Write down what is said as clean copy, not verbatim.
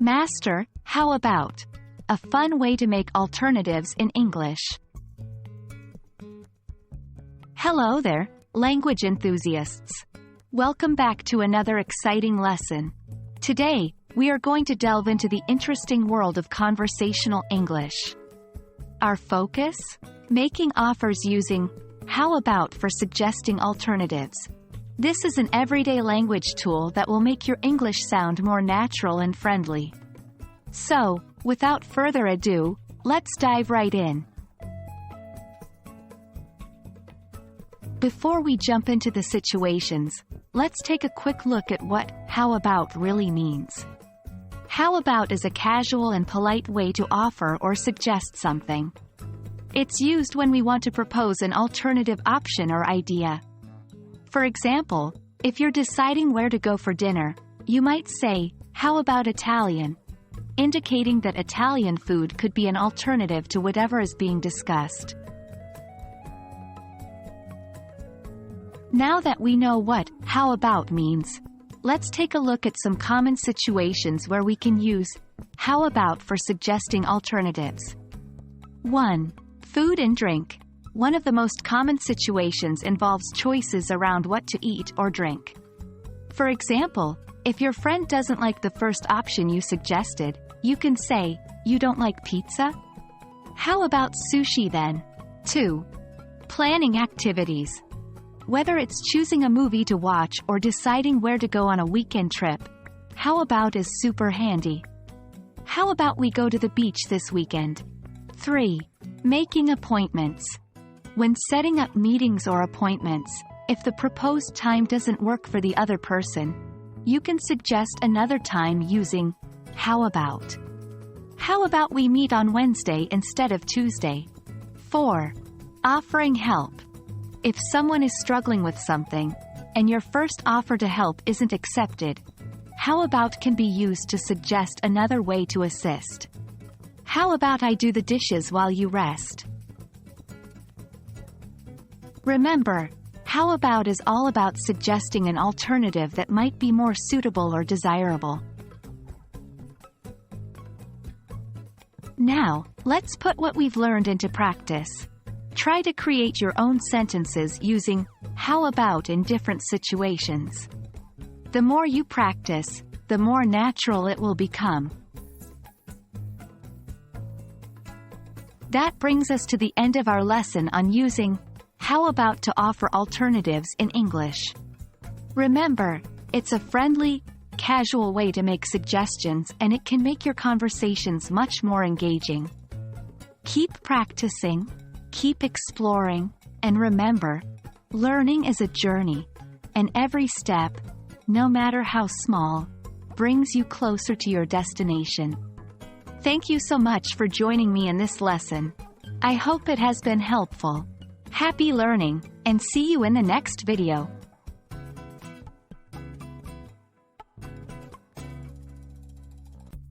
Master, how about? A fun way to make alternatives in English. Hello there, language enthusiasts. Welcome back to another exciting lesson. Today, we are going to delve into the interesting world of conversational English. Our focus? Making offers using how about for suggesting alternatives. This is an everyday language tool that will make your English sound more natural and friendly. So, without further ado, let's dive right in. Before we jump into the situations, let's take a quick look at what how about really means. How about is a casual and polite way to offer or suggest something. It's used when we want to propose an alternative option or idea. For example, if you're deciding where to go for dinner, you might say, "How about Italian?" indicating that Italian food could be an alternative to whatever is being discussed. Now that we know what how about means, let's take a look at some common situations where we can use how about for suggesting alternatives. 1. Food and drink. One of the most common situations involves choices around what to eat or drink. For example, if your friend doesn't like the first option you suggested, you can say, "You don't like pizza? How about sushi then?" 2. Planning activities. Whether it's choosing a movie to watch or deciding where to go on a weekend trip, how about is super handy. How about we go to the beach this weekend? 3. Making appointments. When setting up meetings or appointments, if the proposed time doesn't work for the other person, you can suggest another time using how about. How about we meet on Wednesday instead of Tuesday? 4. Offering help. If someone is struggling with something, and your first offer to help isn't accepted, how about can be used to suggest another way to assist. How about I do the dishes while you rest? Remember, how about is all about suggesting an alternative that might be more suitable or desirable. Now, let's put what we've learned into practice. Try to create your own sentences using how about in different situations. The more you practice, the more natural it will become. That brings us to the end of our lesson on using how about to offer alternatives in English. Remember, it's a friendly, casual way to make suggestions, and it can make your conversations much more engaging. Keep practicing, keep exploring, and remember, learning is a journey, and every step, no matter how small, brings you closer to your destination. Thank you so much for joining me in this lesson. I hope it has been helpful. Happy learning, and see you in the next video.